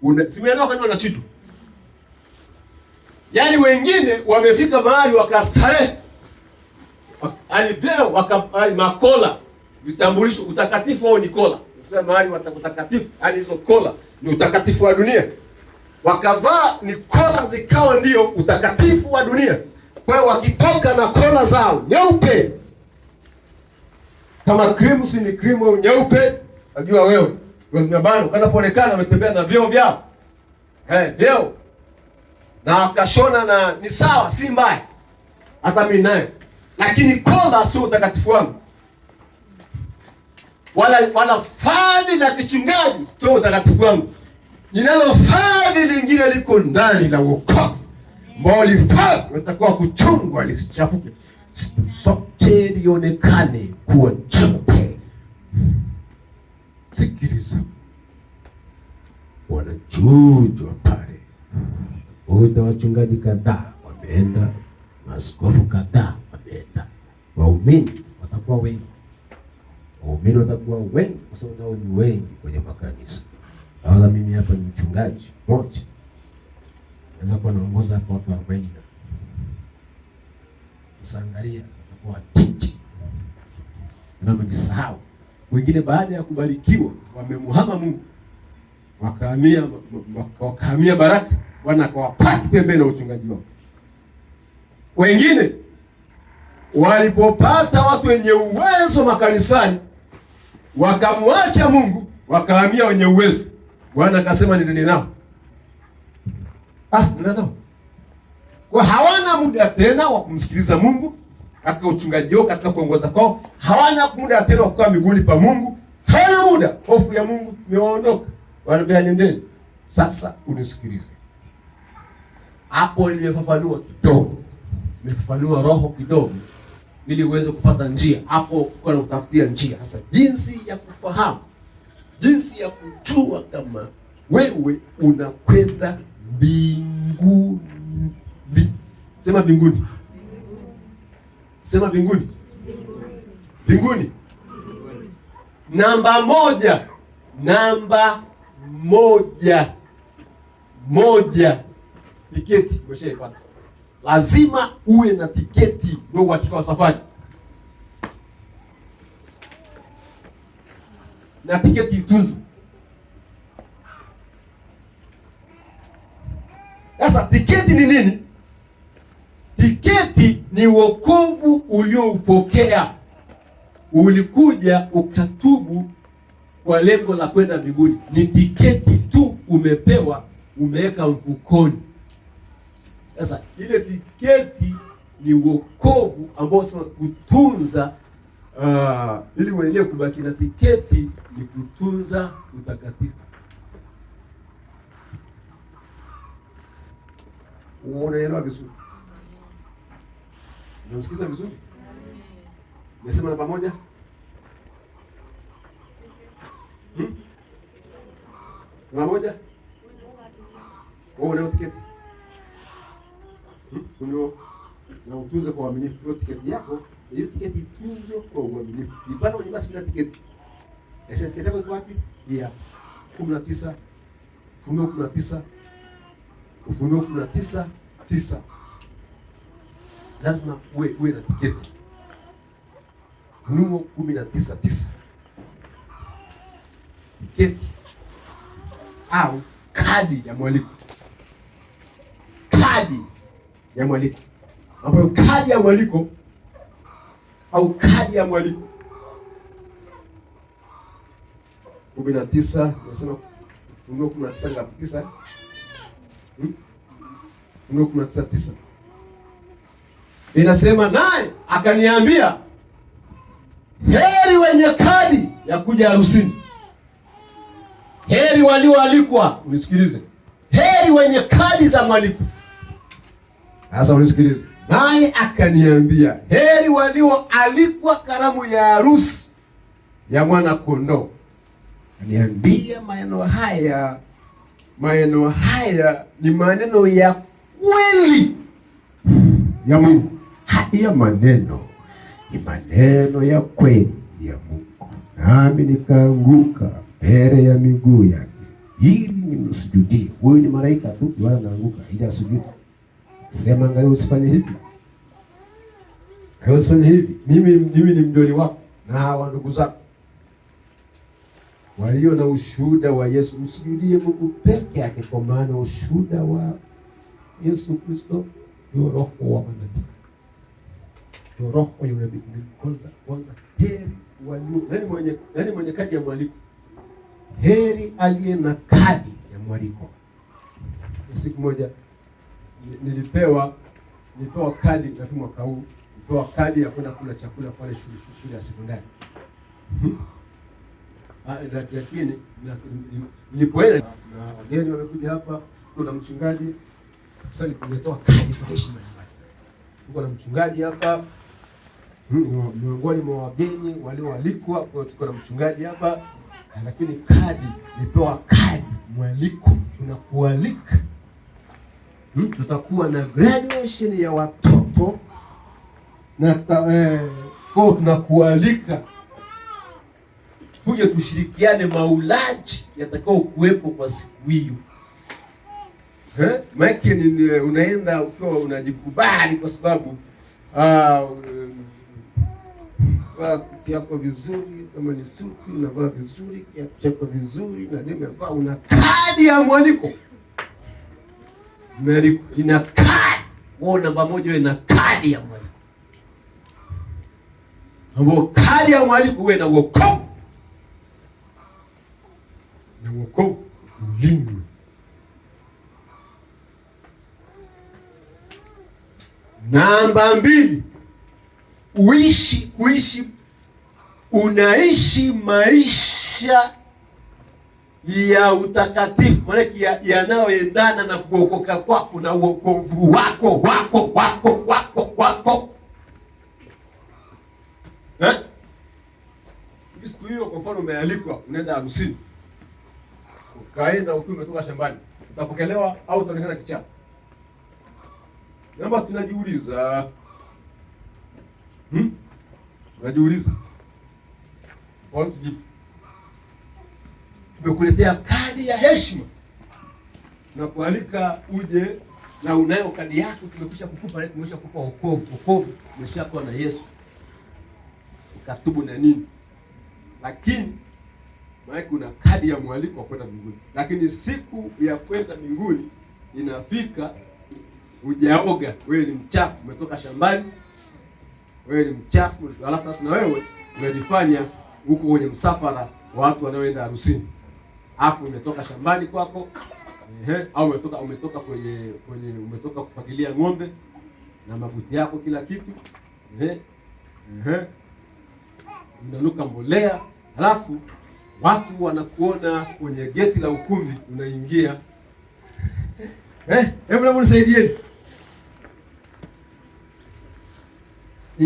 Simeelewa kama wanachitu. Yaani wengine wamefika mahali wakastarehe. Alivyo makola, vitambulisho, utakatifu wao ni kola. Sasa mahali watakatifu, hizo kola ni utakatifu wa dunia. Wakavaa ni kola zikawa ndio utakatifu wa dunia. Kwa hiyo wakitoka na kola zao nyeupe, kama krimu, si ni krimu au nyeupe, najua wewe zimebana kanapoonekana wametembea na vyeo vyao. Vyeo. Na wakashona na ni sawa, si mbaya. Hata mimi nayo. Lakini kola sio utakatifu wangu. Wala fadhi la kichungaji sio utakatifu wangu. Ninalo fadhi lingine liko ndani la wokovu. Mbali fadhi watakuwa kuchungwa lisichafuke. Sote lionekane kuwa jeupe. Sikiliza. Wanachujwa pale. Uta wachungaji kadhaa wameenda, maaskofu kadhaa wameenda. Waumini watakuwa wengi. Waumini watakuwa wengi kwa sababu nao ni wengi kwenye makanisa. Wala mimi hapa ni mchungaji mmoja. Naweza kuwa naongoza hapa watu 40. Usiangalia watakuwa titi. Na mjisahau. Wengine baada ya kubarikiwa wamemuhama Mungu. Wakahamia baraka, wanakawapaki pembeni na uchungaji wao. Wengine walipopata watu wenye uwezo makanisani, wakamwacha Mungu, wakahamia wenye uwezo. Bwana akasema nendeni nao. Basi nenda nao. Kwa hawana muda tena wa kumsikiliza Mungu katika uchungaji wao, katika kuongoza kwao. Hawana muda tena wa kukaa miguuni pa Mungu. Hawana muda. Hofu ya Mungu imeondoka. Wanambia nendeni. Sasa unisikilize. Hapo nimefafanua kidogo. Nimefafanua roho kidogo ili uweze kupata njia. Hapo kwa kutafutia njia. Sasa jinsi ya kufahamu, jinsi ya kujua kama wewe unakwenda mbinguni. Sema mbinguni. Sema mbinguni. Mbinguni. Namba moja. Tiketi umeshaipata. Lazima uwe na tiketi ndio uhakika wa safari. Na tiketi itunzwe. Sasa tiketi ni nini? Tiketi ni wokovu ulioupokea. Ulikuja ukatubu kwa lengo la kwenda mbinguni. Ni tiketi tu umepewa, umeweka mfukoni. Sasa ile tiketi ni wokovu ambao sasa kutunza ili uendelee kubaki na tiketi ni kutunza utakatifu. Unaelewa vizuri? Unasikiza vizuri? Nimesema namba moja? Namba moja? Una tiketi. Na utunze kwa uaminifu kwa tiketi yako. Hiyo tiketi itunzwe kwa uaminifu. Ipana kwenye basi bila tiketi. Tiketi yako iko wapi? Ya 19. Ufunuo 19:9. Lazima uwe na tiketi. Ufunuo 19:9. Tiketi au kadi ya mwaliko. Kadi ya mwaliko. Ambayo kadi ya mwaliko au kadi ya mwaliko 19, nasema Ufunuo 19 ngapi? 9. Ufunuo 19:9. Inasema naye akaniambia, heri wenye kadi ya kuja harusini. Heri walioalikwa, unisikilize. Heri wenye kadi za mwaliko. Sasa unisikilize. Naye akaniambia, heri walioalikwa karamu ya harusi ya mwana kondoo. Niambia maneno haya ni maneno ya kweli ya Mungu. Haya maneno ni maneno ya kweli ya Mungu. Nami nikaanguka mbele ya miguu yake, ili nimsujudie. Huyu ni malaika tu, Yohana anaanguka ili asujudi. Sema, angalia usifanye hivi. Angalia usifanye hivi. Mimi ni mjoli wako na hawa ndugu zako walio na ushuhuda wa Yesu. Msujudie Mungu peke yake, kwa maana ushuhuda wa Yesu Kristo ndio roho wa manabii. Ndio roho ya unabii. Kwanza heri walio nani mwenye kadi ya mwaliko. Heri aliye na kadi ya mwaliko. Siku moja nilipewa kadi na mwaka huu, nilipewa kadi ya kwenda kula chakula pale shule ya sekondari. Lakini nilipoenda na wageni wamekuja hapa, kuna mchungaji. Sasa nilitoa kadi kwa heshima nyumbani. Tuko na mchungaji hapa, miongoni mwa wageni walioalikwa, kwa tuko na mchungaji hapa, lakini kadi nilipewa kadi mwaliko. Tunakualika, tutakuwa na graduation ya watoto na kwa tunakualika tuje tushirikiane maulaji yatakao kuwepo kwa siku hiyo. Maana unaenda ukiwa unajikubali, kwa sababu kuti yako vizuri, kama ni suti unavaa vizuri, kiatu chako vizuri, na ndio umevaa, una kadi ya mwaliko. Ina kadi. Wewe namba moja, wewe na kadi ya mwaliko. Hapo kadi ya mwaliko, wewe na wokovu. Na wokovu ulimi. Namba 2, unaishi maisha ya utakatifu, maana yanayoendana na kuokoka kwako na wokovu wako. Siku hiyo, kwa mfano, umealikwa, unaenda harusini, ukaenda ukiwa umetoka shambani, utapokelewa au utaonekana kichaa? Namba tunajiuliza. Unajiuliza. Kwa nini tumekuletea kadi ya heshima na kualika uje na unayo kadi yako, tumekwisha kukupa, tumekwisha kukupa wokovu, umeshakuwa na Yesu, ukatubu na nini. Lakini maana kuna kadi ya mwaliko wa kwenda mbinguni. Lakini siku ya kwenda mbinguni inafika, hujaoga, wewe ni mchafu, umetoka shambani, wewe ni mchafu, alafu sasa na wewe unajifanya huko kwenye msafara wa watu wanaoenda harusini. Alafu umetoka shambani kwako, au umetoka kufagilia ng'ombe na mabuti yako kila kitu, unanuka mbolea, alafu watu wanakuona kwenye geti la ukumbi unaingia. Hebu nisaidieni.